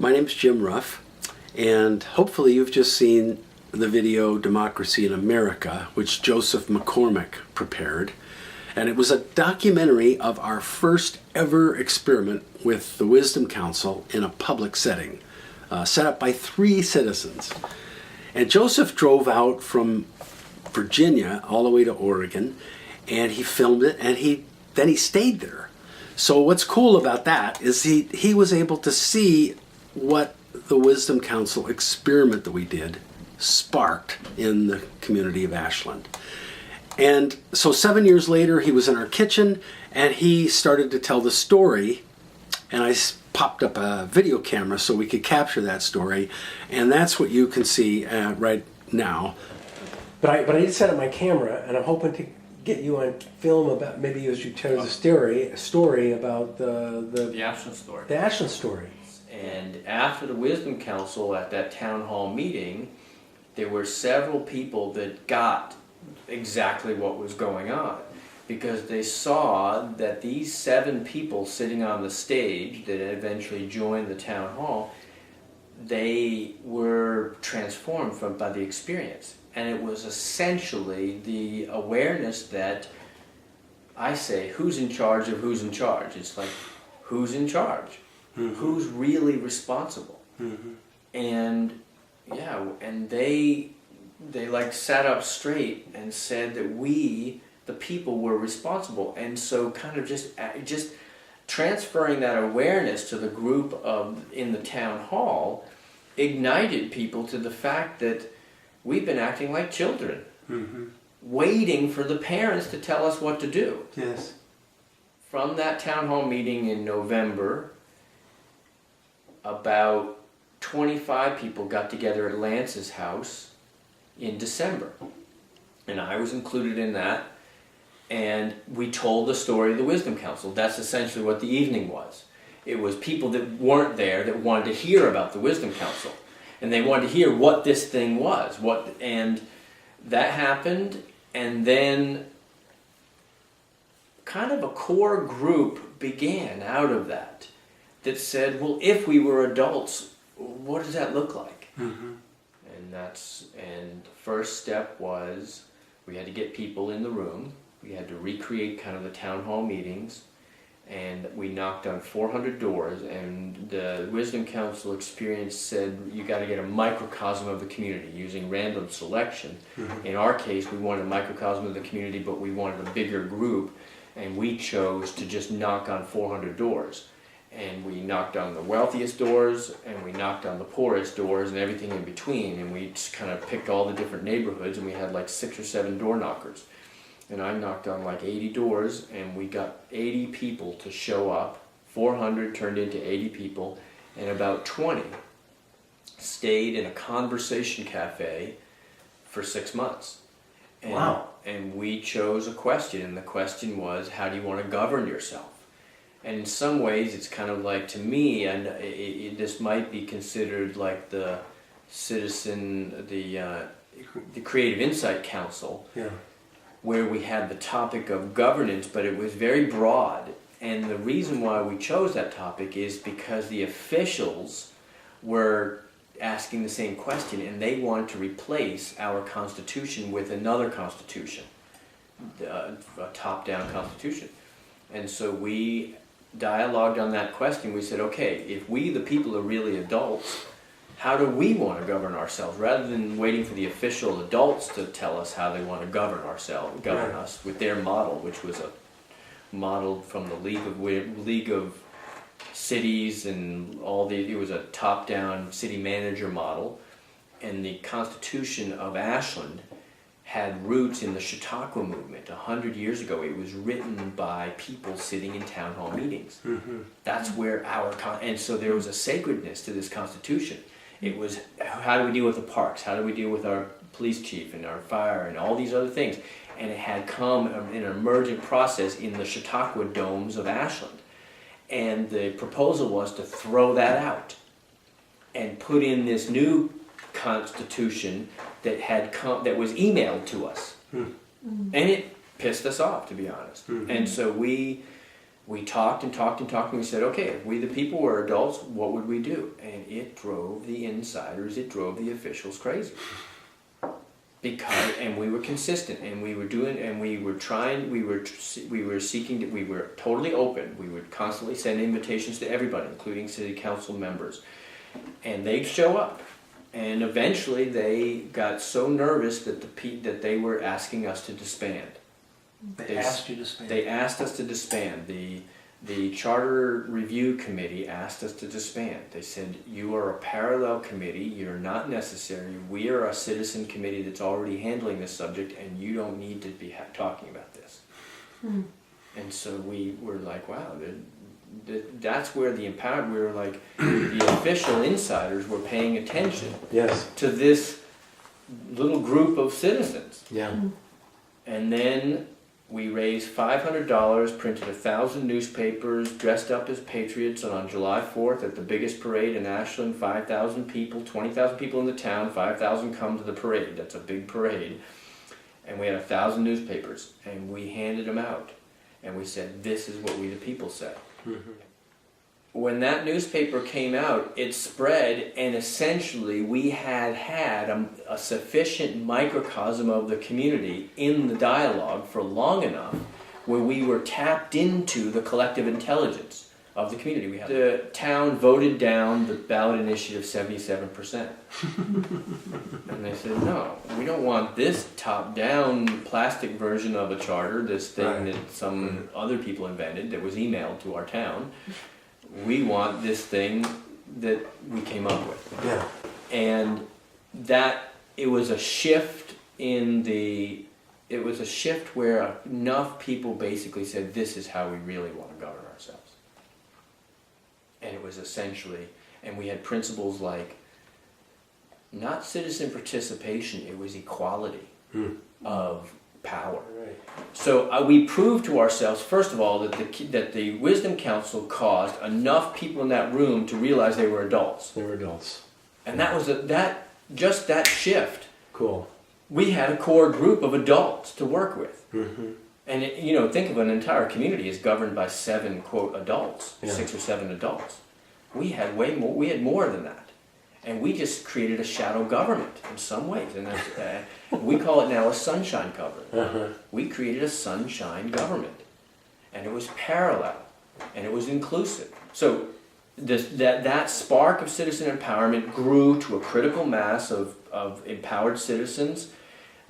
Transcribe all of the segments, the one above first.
My name's Jim Ruff, and hopefully you've just seen the video Democracy in America, which Joseph McCormick prepared. And it was a documentary of our first ever experiment with the Wisdom Council in a public setting, set up by 3 citizens. And Joseph drove out from Virginia all the way to Oregon, and he filmed it, and then he stayed there. So what's cool about that is he was able to see what the Wisdom Council experiment that we did sparked in the community of Ashland. And so 7 years later, he was in our kitchen, and he started to tell the story, and I popped up a video camera so we could capture that story, and that's what you can see right now. But I did set up my camera, and I'm hoping to get you on film about, maybe as you tell the story about the Ashland story. The Ashland story. And after the Wisdom Council at that town hall meeting, there were several people that got exactly what was going on, because they saw that these 7 people sitting on the stage that eventually joined the town hall, they were transformed by the experience. And it was essentially the awareness that, I say, who's in charge of who's in charge? It's like, who's in charge? Mm-hmm. Who's really responsible? Mm-hmm. And yeah, and they like sat up straight and said that we, the people, were responsible. And so kind of just transferring that awareness to the group in the town hall ignited people to the fact that we've been acting like children, mm-hmm. waiting for the parents to tell us what to do. Yes. From that town hall meeting in November, about 25 people got together at Lance's house in December. And I was included in that. And we told the story of the Wisdom Council. That's essentially what the evening was. It was people that weren't there that wanted to hear about the Wisdom Council. And they wanted to hear what this thing was. And that happened. And then kind of a core group began out of that said, well, if we were adults, what does that look like? Mm-hmm. And the first step was we had to get people in the room. We had to recreate kind of the town hall meetings, and we knocked on 400 doors, and the Wisdom Council experience said you got to get a microcosm of the community using random selection. Mm-hmm. In our case, we wanted a microcosm of the community, but we wanted a bigger group, and we chose to just knock on 400 doors. And we knocked on the wealthiest doors, and we knocked on the poorest doors, and everything in between. And we just kind of picked all the different neighborhoods, and we had like 6 or 7 door knockers. And I knocked on like 80 doors, and we got 80 people to show up. 400 turned into 80 people, and about 20 stayed in a conversation cafe for 6 months. And, wow. And we chose a question, and the question was, how do you want to govern yourself? And in some ways, it's kind of like, to me, and this might be considered like the Creative Insight Council, yeah. where we had the topic of governance, but it was very broad. And the reason why we chose that topic is because the officials were asking the same question, and they wanted to replace our Constitution with another Constitution, a top-down Constitution. And so we dialogued on that question. We said, okay, if we, the people, are really adults, how do we want to govern ourselves? Rather than waiting for the official adults to tell us how they want to govern us with their model, which was a model from the League of Cities and it was a top-down city manager model. And the Constitution of Ashland had roots in the Chautauqua movement. 100 years ago, it was written by people sitting in town hall meetings. Mm-hmm. That's where and so there was a sacredness to this Constitution. It was, how do we deal with the parks? How do we deal with our police chief and our fire and all these other things? And it had come in an emergent process in the Chautauqua domes of Ashland. And the proposal was to throw that out and put in this new Constitution that was emailed to us. And it pissed us off, to be honest. Mm-hmm. And so we we talked and talked and talked, and we said, okay, if we the people were adults, what would we do? And it drove the insiders, it drove the officials crazy. Because, and we were consistent, and we were doing, and we were trying, we were seeking, we were totally open. We would constantly send invitations to everybody, including city council members. And they'd show up. And eventually they got so nervous that that they were asking us to disband. They asked you to disband. They asked us to disband. The Charter Review Committee asked us to disband. They said, you are a parallel committee, you're not necessary, we are a citizen committee that's already handling this subject, and you don't need to be talking about this. And so we were like, wow, that's where the empowered, we were like, the official insiders were paying attention Yes. to this little group of citizens. Yeah. And then we raised $500, printed 1,000 newspapers, dressed up as patriots, and on July 4th at the biggest parade in Ashland, 5,000 people, 20,000 people in the town, 5,000 come to the parade. That's a big parade. And we had 1,000 newspapers, and we handed them out. And we said, this is what we the people say. Mm-hmm. When that newspaper came out, it spread, and essentially we had a sufficient microcosm of the community in the dialogue for long enough where we were tapped into the collective intelligence of the community. We had the town voted down the ballot initiative 77%. And they said, no, we don't want this top-down plastic version of a charter, this thing that some other people invented that was emailed to our town. We want this thing that we came up with. Yeah. And that, it was a shift where enough people basically said, this is how we really want to govern ourselves. And it was essentially, and we had principles like, not citizen participation, it was equality of power. Right. So we proved to ourselves, first of all, that the Wisdom Council caused enough people in that room to realize they were adults. They were adults. And that was just that shift. Cool. We had a core group of adults to work with. Mm-hmm. And think of an entire community as governed by 7, quote, adults, Yeah. 6 or 7 adults. We had way more. We had more than that, and we just created a shadow government in some ways. And that's, we call it now a sunshine government. Uh-huh. We created a sunshine government, and it was parallel, and it was inclusive. So that spark of citizen empowerment grew to a critical mass of empowered citizens.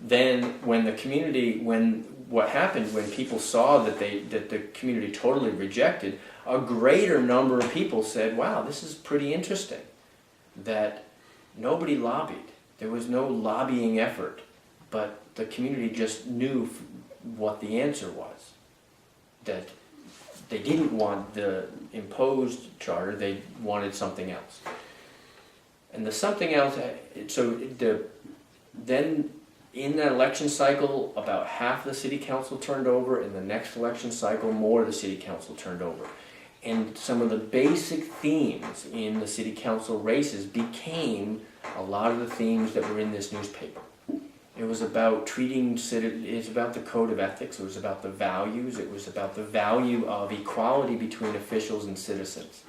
Then what happened when people saw that the community totally rejected, a greater number of people said, wow, this is pretty interesting, that nobody lobbied. There was no lobbying effort, but the community just knew what the answer was, that they didn't want the imposed charter, they wanted something else. And the something else, then in that election cycle, about half the city council turned over. In the next election cycle, more of the city council turned over. And some of the basic themes in the city council races became a lot of the themes that were in this newspaper. It was about it's about the code of ethics, it was about the values, it was about the value of equality between officials and citizens.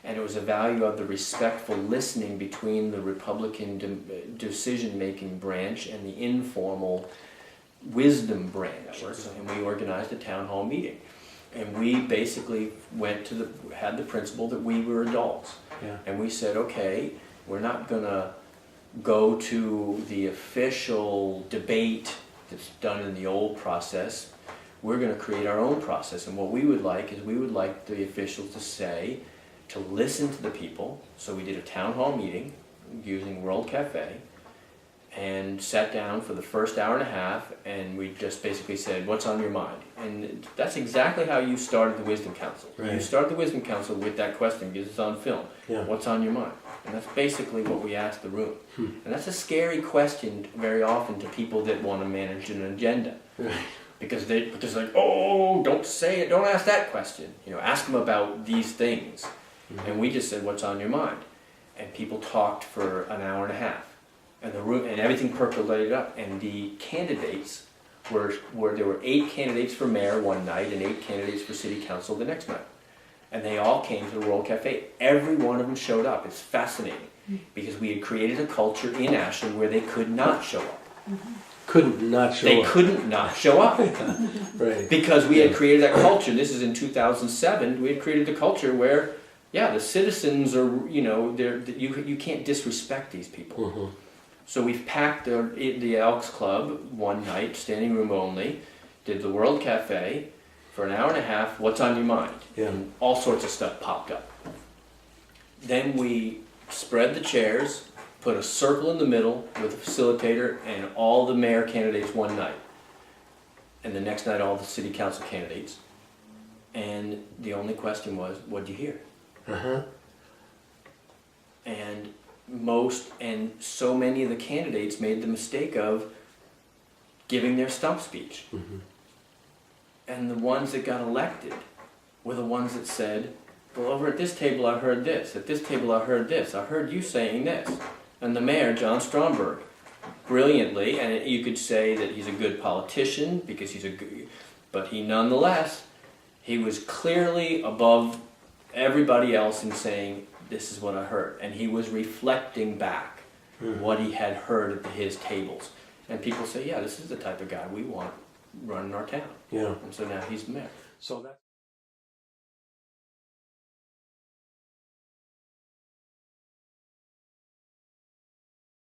And it was a value of the respectful listening between the Republican decision-making branch and the informal wisdom branch. And we organized a town hall meeting. And we basically had the principle that we were adults. Yeah. And we said, okay, we're not going to go to the official debate that's done in the old process. We're going to create our own process. And what we would like is the officials to listen to the people. So we did a town hall meeting using World Cafe and sat down for the first hour and a half, and we just basically said, what's on your mind? And that's exactly how you started the Wisdom Council. Right. You started the Wisdom Council with that question, because it's on film. Yeah. What's on your mind? And that's basically what we asked the room. And that's a scary question very often to people that want to manage an agenda. Right. Because they're like, oh, don't say it, don't ask that question. Ask them about these things. And we just said, what's on your mind? And people talked for an hour and a half. And the room, and everything percolated up. And the candidates where there were 8 candidates for mayor one night and 8 candidates for city council the next night. And they all came to the World Cafe. Every one of them showed up. It's fascinating because we had created a culture in Ashland where they could not show up. Couldn't not show They up. couldn't not show up. Right. Because we had created that culture. This is in 2007. We had created the culture where, yeah, the citizens are, you know, you can't disrespect these people. Mm-hmm. So we've packed the Elks Club one night, standing room only, did the World Cafe for an hour and a half. What's on your mind? Yeah. And all sorts of stuff popped up. Then we spread the chairs, put a circle in the middle with a facilitator and all the mayor candidates one night. And the next night, all the city council candidates. And the only question was, what'd you hear? Uh-huh. And so many of the candidates made the mistake of giving their stump speech. Mm-hmm. And the ones that got elected were the ones that said, well, over at this table I heard this, at this table I heard this, I heard you saying this. And the mayor, John Stromberg, brilliantly, and you could say that he's a good politician because but he nonetheless, he was clearly above everybody else in saying, this is what I heard. And he was reflecting back what he had heard at his tables. And people say, yeah, this is the type of guy we want running our town. Yeah. And so now he's the mayor. So that.